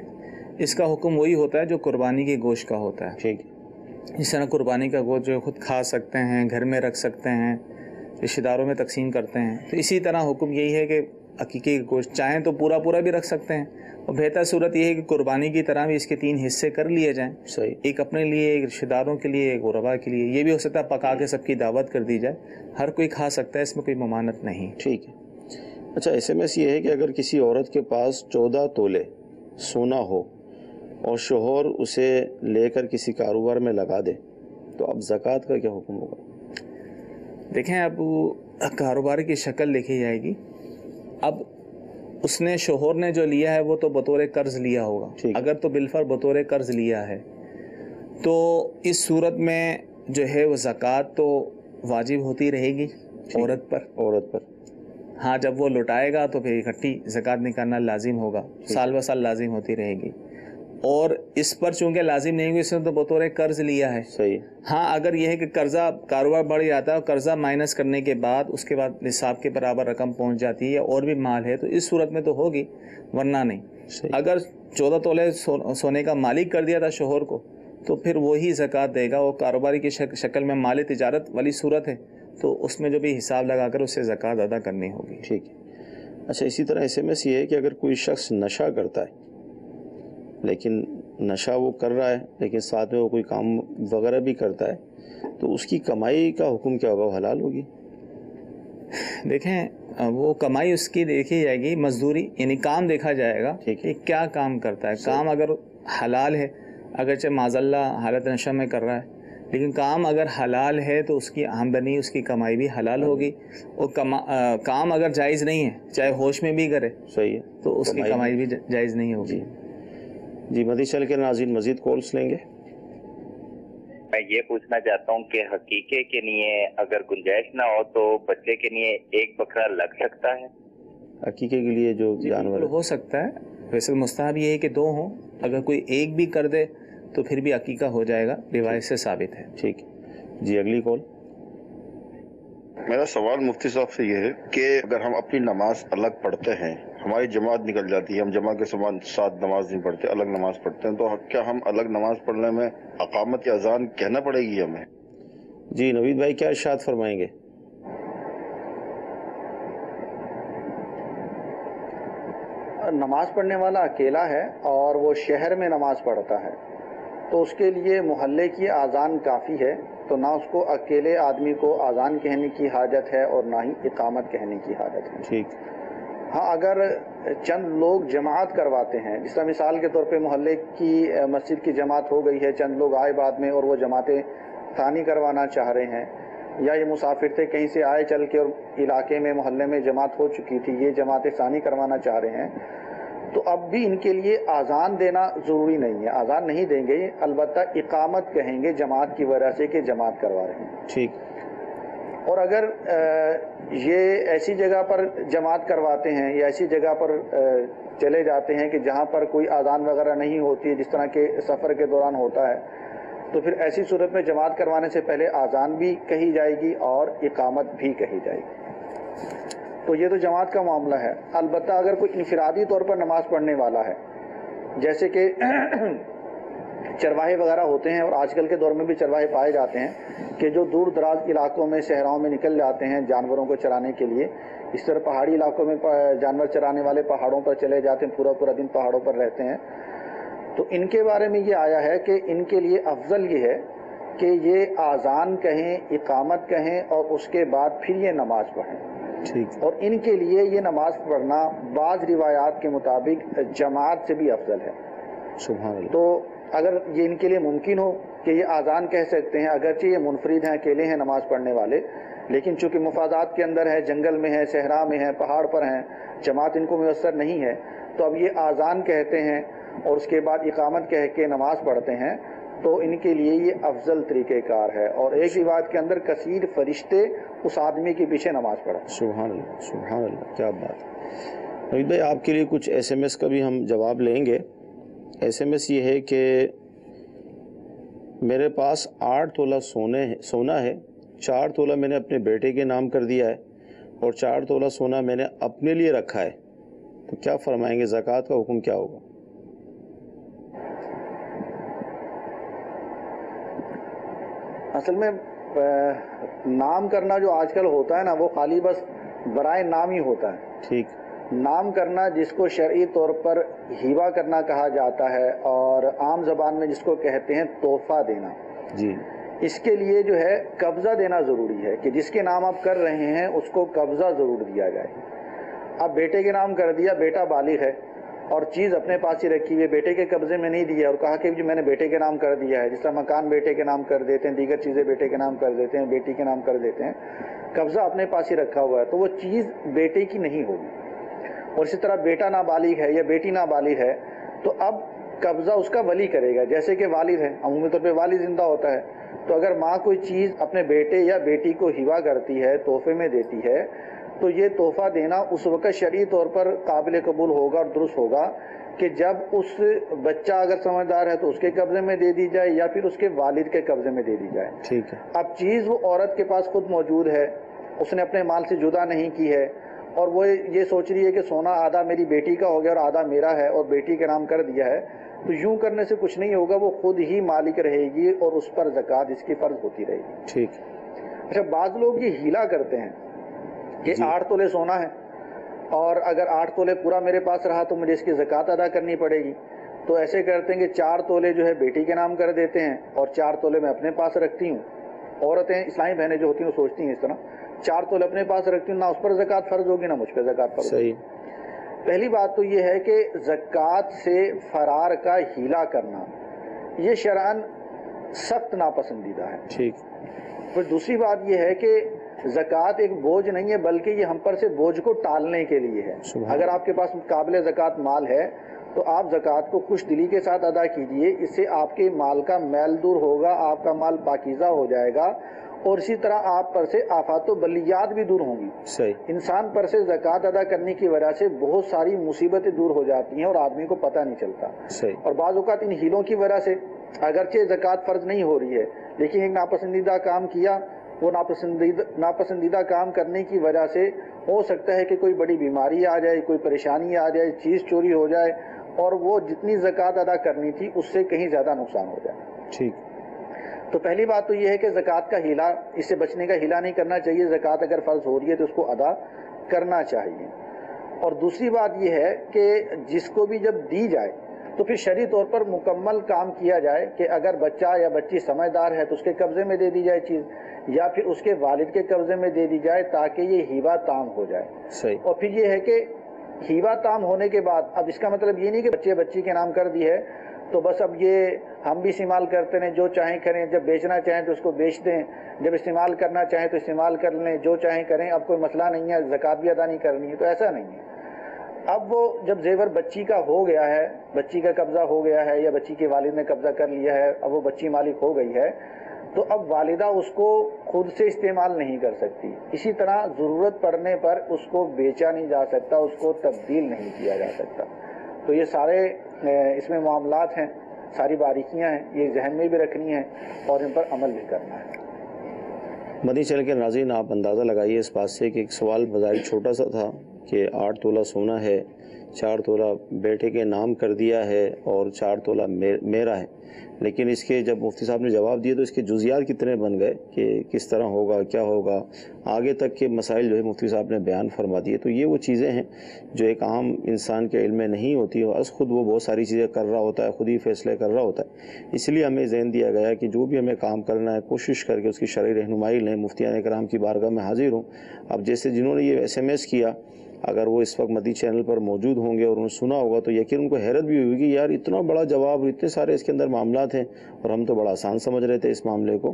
اس کا حکم وہی ہوتا ہے جو قربانی کے گوشت کا ہوتا ہے۔ ٹھیک، اس طرح قربانی کا گوشت جو خود کھا سکتے ہیں، گھر میں رکھ سکتے ہیں، رشتہ داروں میں تقسیم کرتے ہیں، تو اسی طرح حکم یہی ہے کہ عقیقے کا گوشت چاہیں تو پورا پورا بھی رکھ سکتے ہیں، اور بہتر صورت یہ ہے کہ قربانی کی طرح بھی اس کے 3 حصے کر لیے جائیں، صحیح، ایک اپنے لیے، ایک رشتہ داروں کے لیے، ایک غربا کے لیے۔ یہ بھی ہو سکتا ہے پکا کے سب کی دعوت کر دی جائے، ہر کوئی کھا سکتا ہے، اس میں کوئی ممانعت نہیں۔ ٹھیک ہے۔ اچھا، ایس ایم ایس یہ ہے کہ اگر کسی عورت کے پاس 14 تولے سونا ہو اور شوہر اسے لے کر کسی کاروبار میں لگا دے تو اب زکوٰۃ کا کیا حکم ہوگا؟ دیکھیں، اب کاروبار کی شکل دیکھی جائے گی۔ اب اس نے، شوہر نے جو لیا ہے وہ تو بطور قرض لیا ہوگا، اگر تو بالفعل بطور قرض لیا ہے تو اس صورت میں جو ہے وہ زکوٰۃ تو واجب ہوتی رہے گی عورت پر۔ ہاں، جب وہ لوٹائے گا تو پھر اکٹھی زکوٰۃ نکالنا لازم ہوگا، سال بہ سال لازم ہوتی رہے گی، اور اس پر چونکہ لازم نہیں ہوگی، اس نے تو بطور قرض لیا ہے۔ صحیح۔ ہاں، اگر یہ ہے کہ قرضہ، کاروبار بڑھ جاتا ہے اور قرضہ مائنس کرنے کے بعد اس کے بعد نصاب کے برابر رقم پہنچ جاتی ہے اور بھی مال ہے تو اس صورت میں تو ہوگی، ورنہ نہیں۔ اگر 14 تولے سونے کا مالک کر دیا تھا شوہر کو تو پھر وہی زکوٰۃ دے گا، وہ کاروباری کی شکل میں مال تجارت والی صورت ہے تو اس میں جو بھی حساب لگا کر اسے زکوٰۃ ادا کرنی ہوگی۔ ٹھیک ہے۔ اچھا، اسی طرح ایس ایم ایس یہ ہے کہ اگر کوئی شخص نشہ کرتا ہے لیکن نشہ وہ کر رہا ہے لیکن ساتھ میں وہ کوئی کام وغیرہ بھی کرتا ہے تو اس کی کمائی کا حکم کیا ہوگا؟ وہ حلال ہوگی؟ دیکھیں وہ کمائی اس کی دیکھی جائے گی، مزدوری یعنی کام دیکھا جائے گا کہ کیا کام کرتا ہے. کام اگر حلال ہے، اگرچہ معاذ اللہ حالت نشہ میں کر رہا ہے، لیکن کام اگر حلال ہے تو اس کی آمدنی، اس کی کمائی بھی حلال ہوگی. اور کام اگر جائز نہیں ہے، چاہے ہوش میں بھی کرے، صحیح ہے، تو اس کی کمائی بھی جائز نہیں ہوگی. جی مزید چل کے ناظرین مزید کالس لیں گے. میں یہ پوچھنا چاہتا ہوں کہ حقیقے کے لیے اگر گنجائش نہ ہو تو بچے کے لیے ایک بکرا لگ سکتا ہے؟ عقیقے کے لیے جو جانور ہو سکتا ہے، ویسے مستحب یہ ہے کہ 2 ہوں. اگر کوئی ایک بھی کر دے تو پھر بھی عقیقہ ہو جائے گا، روایت سے ثابت ہے. ٹھیک. جی اگلی کال. میرا سوال مفتی صاحب سے یہ ہے کہ اگر ہم اپنی نماز الگ پڑھتے ہیں، ہماری جماعت نکل جاتی ہے، ہم جماعت کے ساتھ نماز نہیں پڑھتے، الگ نماز پڑھتے ہیں، تو کیا ہم الگ نماز پڑھنے میں اقامت یا اذان کہنا پڑے گی ہمیں؟ جی نوید بھائی کیا ارشاد فرمائیں گے؟ نماز پڑھنے والا اکیلا ہے اور وہ شہر میں نماز پڑھتا ہے تو اس کے لیے محلے کی اذان کافی ہے، تو نہ اس کو اکیلے آدمی کو اذان کہنے کی حاجت ہے اور نہ ہی اقامت کہنے کی حاجت ہے. ٹھیک. ہاں اگر چند لوگ جماعت کرواتے ہیں، جس طرح مثال کے طور پہ محلے کی مسجد کی جماعت ہو گئی ہے، چند لوگ آئے بعد میں اور وہ جماعتیں ثانی کروانا چاہ رہے ہیں، یا یہ مسافر تھے کہیں سے آئے چل کے اور علاقے میں محلے میں جماعت ہو چکی تھی، یہ جماعتیں ثانی کروانا چاہ رہے ہیں، تو اب بھی ان کے لیے اذان دینا ضروری نہیں ہے. اذان نہیں دیں گے، البتہ اقامت کہیں گے جماعت کی وجہ سے کہ جماعت کروا رہے ہیں. ٹھیک. اور اگر یہ ایسی جگہ پر جماعت کرواتے ہیں یا ایسی جگہ پر چلے جاتے ہیں کہ جہاں پر کوئی اذان وغیرہ نہیں ہوتی ہے، جس طرح کے سفر کے دوران ہوتا ہے، تو پھر ایسی صورت میں جماعت کروانے سے پہلے اذان بھی کہی جائے گی اور اقامت بھی کہی جائے گی. تو یہ تو جماعت کا معاملہ ہے. البتہ اگر کوئی انفرادی طور پر نماز پڑھنے والا ہے، جیسے کہ چرواہے وغیرہ ہوتے ہیں، اور آج کل کے دور میں بھی چرواہے پائے جاتے ہیں کہ جو دور دراز علاقوں میں صحراؤں میں نکل جاتے ہیں جانوروں کو چرانے کے لیے. اس طرح پہاڑی علاقوں میں جانور چرانے والے پہاڑوں پر چلے جاتے ہیں، پورا دن پہاڑوں پر رہتے ہیں. تو ان کے بارے میں یہ آیا ہے کہ ان کے لیے افضل یہ ہے کہ یہ اذان کہیں، اقامت کہیں اور اس کے بعد پھر یہ نماز پڑھیں. اور ان کے لیے یہ نماز پڑھنا بعض روایات کے مطابق جماعت سے بھی افضل ہے. سبحان اللہ. تو اگر یہ ان کے لیے ممکن ہو کہ یہ اذان کہہ سکتے ہیں، اگرچہ یہ منفرد ہیں، اکیلے ہیں نماز پڑھنے والے، لیکن چونکہ مفادات کے اندر ہے، جنگل میں ہے، صحرا میں ہے، پہاڑ پر ہیں، جماعت ان کو میسر نہیں ہے، تو اب یہ اذان کہتے ہیں اور اس کے بعد اقامت کہہ کے نماز پڑھتے ہیں، تو ان کے لیے یہ افضل طریقہ کار ہے. اور ایک ہی بات کے اندر کثیر فرشتے اس آدمی کے پیچھے نماز پڑھا. سبحان اللہ، سبحان اللہ، کیا بات ہے. نوید بھائی آپ کے لیے کچھ ایس ایم ایس کا بھی ہم جواب لیں گے. ایس ایم ایس یہ ہے کہ میرے پاس 8 تولہ سونا ہے، 4 تولہ میں نے اپنے بیٹے کے نام کر دیا ہے اور 4 تولہ سونا میں نے اپنے لیے رکھا ہے، تو کیا فرمائیں گے؟ زکوٰۃ کا حکم کیا ہوگا؟ اصل میں نام کرنا جو آج کل ہوتا ہے نا، وہ خالی بس برائے نام ہی ہوتا ہے. ٹھیک. نام کرنا جس کو شرعی طور پر ہیبہ کرنا کہا جاتا ہے اور عام زبان میں جس کو کہتے ہیں تحفہ دینا، جی، اس کے لیے جو ہے قبضہ دینا ضروری ہے کہ جس کے نام آپ کر رہے ہیں اس کو قبضہ ضرور دیا جائے. اب بیٹے کے نام کر دیا، بیٹا بالغ ہے اور چیز اپنے پاس ہی رکھی ہوئی ہے، بیٹے کے قبضے میں نہیں دیا اور کہا کہ جی میں نے بیٹے کے نام کر دیا ہے. جس طرح مکان بیٹے کے نام کر دیتے ہیں، دیگر چیزیں بیٹے کے نام کر دیتے ہیں، بیٹی کے نام کر دیتے ہیں، قبضہ اپنے پاس ہی رکھا ہوا ہے، تو وہ چیز بیٹے کی نہیں ہوگی. اور اسی طرح بیٹا نابالغ ہے یا بیٹی نابالغ ہے تو اب قبضہ اس کا ولی کرے گا، جیسے کہ والد ہے، عمومی طور پہ والد زندہ ہوتا ہے، تو اگر ماں کوئی چیز اپنے بیٹے یا بیٹی کو ہبہ کرتی ہے، تحفے میں دیتی ہے، تو یہ تحفہ دینا اس وقت شرعی طور پر قابل قبول ہوگا اور درست ہوگا کہ جب اس بچہ اگر سمجھدار ہے تو اس کے قبضے میں دے دی جائے یا پھر اس کے والد کے قبضے میں دے دی جائے. ٹھیک ہے. اب چیز وہ عورت کے پاس خود موجود ہے، اس نے اپنے مال سے جدا نہیں کی ہے اور وہ یہ سوچ رہی ہے کہ سونا آدھا میری بیٹی کا ہو گیا اور آدھا میرا ہے اور بیٹی کے نام کر دیا ہے، تو یوں کرنے سے کچھ نہیں ہوگا، وہ خود ہی مالک رہے گی اور اس پر زکوٰۃ اس کی فرض ہوتی رہے گی. ٹھیک. اچھا، بعض لوگ یہ ہیلا کرتے ہیں کہ 8 تولے سونا ہے اور اگر 8 تولے پورا میرے پاس رہا تو مجھے اس کی زکوٰۃ ادا کرنی پڑے گی، تو ایسے کرتے ہیں کہ 4 تولے جو ہے بیٹی کے نام کر دیتے ہیں اور 4 تولے میں اپنے پاس رکھتی ہوں. عورتیں اسلامی بہنیں جو ہوتی ہیں وہ سوچتی ہیں اس طرح 4 تولے اپنے پاس رکھتی ہوں، نہ اس پر زکوٰۃ فرض ہوگی نہ مجھ پہ زکوٰۃ فرض ہوگی. پہلی بات تو یہ ہے کہ زکوٰۃ سے فرار کا ہیلا کرنا یہ شرعاً سخت ناپسندیدہ ہے. ٹھیک. پھر دوسری بات یہ ہے کہ زکوٰۃ ایک بوجھ نہیں ہے بلکہ یہ ہم پر سے بوجھ کو ٹالنے کے لیے ہے. اگر آپ کے پاس قابل زکوٰۃ مال ہے تو آپ زکوٰۃ کو خوش دلی کے ساتھ ادا کیجئے، اس سے آپ کے مال کا میل دور ہوگا، آپ کا مال پاکیزہ ہو جائے گا، اور اسی طرح آپ پر سے آفات و بلیات بھی دور ہوں گی. صحیح. انسان پر سے زکوٰۃ ادا کرنے کی وجہ سے بہت ساری مصیبتیں دور ہو جاتی ہیں اور آدمی کو پتہ نہیں چلتا. صحیح. اور بعض اوقات ان ہیلوں کی وجہ سے اگرچہ زکوٰۃ فرض نہیں ہو رہی ہے لیکن ایک ناپسندیدہ کام کیا، وہ ناپسندیدہ کام کرنے کی وجہ سے ہو سکتا ہے کہ کوئی بڑی بیماری آ جائے، کوئی پریشانی آ جائے، چیز چوری ہو جائے اور وہ جتنی زکوٰۃ ادا کرنی تھی اس سے کہیں زیادہ نقصان ہو جائے. ٹھیک. تو پہلی بات تو یہ ہے کہ زکوٰۃ کا ہیلا، اس سے بچنے کا ہیلا نہیں کرنا چاہیے. زکوٰۃ اگر فرض ہو رہی ہے تو اس کو ادا کرنا چاہیے. اور دوسری بات یہ ہے کہ جس کو بھی جب دی جائے تو پھر شرعی طور پر مکمل کام کیا جائے کہ اگر بچہ یا بچی سمجھدار ہے تو اس کے قبضے میں دے دی جائے چیز، یا پھر اس کے والد کے قبضے میں دے دی جائے تاکہ یہ ہیبہ تام ہو جائے. صحیح. اور پھر یہ ہے کہ ہیبہ تام ہونے کے بعد اب اس کا مطلب یہ نہیں کہ بچے بچی کے نام کر دی ہے تو بس اب یہ ہم بھی استعمال کرتے ہیں، جو چاہیں کریں، جب بیچنا چاہیں تو اس کو بیچ دیں، جب استعمال کرنا چاہیں تو استعمال کر لیں، جو چاہیں کریں، اب کوئی مسئلہ نہیں ہے، زکوٰۃ بھی ادا نہیں کرنی ہے. تو ایسا نہیں ہے. اب وہ جب زیور بچی کا ہو گیا ہے، بچی کا قبضہ ہو گیا ہے یا بچی کے والد نے قبضہ کر لیا ہے، اب وہ بچی مالک ہو گئی ہے تو اب والدہ اس کو خود سے استعمال نہیں کر سکتی. اسی طرح ضرورت پڑنے پر اس کو بیچا نہیں جا سکتا، اس کو تبدیل نہیں کیا جا سکتا. تو یہ سارے اس میں معاملات ہیں، ساری باریکیاں ہیں، یہ ذہن میں بھی رکھنی ہیں اور ان پر عمل بھی کرنا ہے. مدنی چینل کے ناظرین، آپ اندازہ لگائیے اس بات سے کہ ایک سوال بظاہر چھوٹا سا تھا کہ 8 تولہ سونا ہے، 4 تولہ بیٹے کے نام کر دیا ہے اور 4 تولہ میرا ہے، لیکن اس کے جب مفتی صاحب نے جواب دیے تو اس کے جزیات کتنے بن گئے کہ کس طرح ہوگا، کیا ہوگا، آگے تک کے مسائل جو ہے مفتی صاحب نے بیان فرما دیے. تو یہ وہ چیزیں ہیں جو ایک عام انسان کے علم میں نہیں ہوتی، اور خود وہ بہت ساری چیزیں کر رہا ہوتا ہے، خود ہی فیصلے کر رہا ہوتا ہے. اس لیے ہمیں ذہن دیا گیا کہ جو بھی ہمیں کام کرنا ہے کوشش کر کے اس کی شرعی رہنمائی لیں. مفتیان کرام کی بارگاہ میں حاضر ہوں. اب جیسے جنہوں نے یہ SMS کیا، اگر وہ اس وقت مدنی چینل پر موجود ہوں گے اور انہوں نے سنا ہوگا تو یقین ان کو حیرت بھی ہوگی کہ یار اتنا بڑا جواب اور اتنے سارے اس کے اندر معاملات ہیں اور ہم تو بڑا آسان سمجھ رہے تھے اس معاملے کو.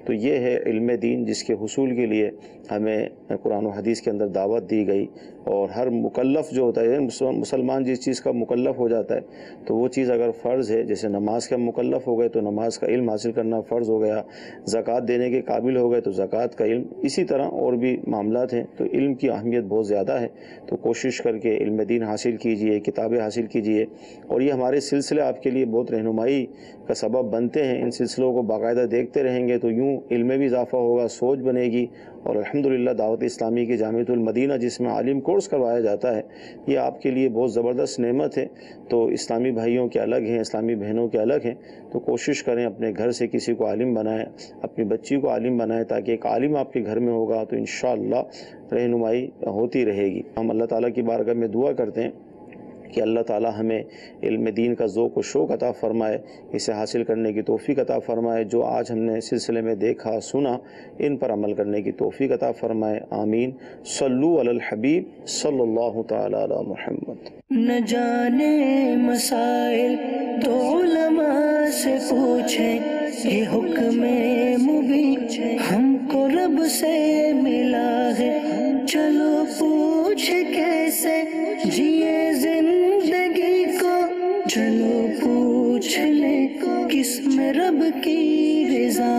تو یہ ہے علم دین جس کے حصول کے لیے ہمیں قرآن و حدیث کے اندر دعوت دی گئی. اور ہر مکلف جو ہوتا ہے، مسلمان جس چیز کا مکلف ہو جاتا ہے تو وہ چیز اگر فرض ہے، جیسے نماز کا مکلف ہو گئے تو نماز کا علم حاصل کرنا فرض ہو گیا، زکوٰۃ دینے کے قابل ہو گئے تو زکوٰۃ کا علم، اسی طرح اور بھی معاملات ہیں. تو علم کی اہمیت بہت زیادہ ہے. تو کوشش کر کے علم دین حاصل کیجئے، کتابیں حاصل کیجئے، اور یہ ہمارے سلسلے آپ کے لیے بہت رہنمائی کا سبب بنتے ہیں. ان سلسلوں کو باقاعدہ دیکھتے رہیں گے تو یوں علم میں بھی اضافہ ہوگا، سوچ بنے گی. اور الحمدللہ دعوت اسلامی کی جامعۃ المدینہ جس میں عالم کورس کروایا جاتا ہے، یہ آپ کے لیے بہت زبردست نعمت ہے. تو اسلامی بھائیوں کے الگ ہیں، اسلامی بہنوں کے الگ ہیں. تو کوشش کریں اپنے گھر سے کسی کو عالم بنائیں، اپنی بچی کو عالم بنائیں، تاکہ ایک عالم آپ کے گھر میں ہوگا تو انشاءاللہ رہنمائی ہوتی رہے گی. ہم اللہ تعالیٰ کی بارگاہ میں دعا کرتے ہیں کہ اللہ تعالیٰ ہمیں علم دین کا ذوق و شوق عطا فرمائے، اسے حاصل کرنے کی توفیق عطا فرمائے. جو آج ہم نے سلسلے میں دیکھا سنا ان پر عمل کرنے کی توفیق عطا فرمائے. آمین. صلو علی الحبیب صلی اللہ تعالی علی محمد. نہ جانے مسائل تو علماء سے پوچھیں، یہ حکم مبین ہم کو رب سے ملا ہے. چلو پوچھ کیسے جیے زندگی کو، چلو پوچھ لیں کس میں رب کی رضا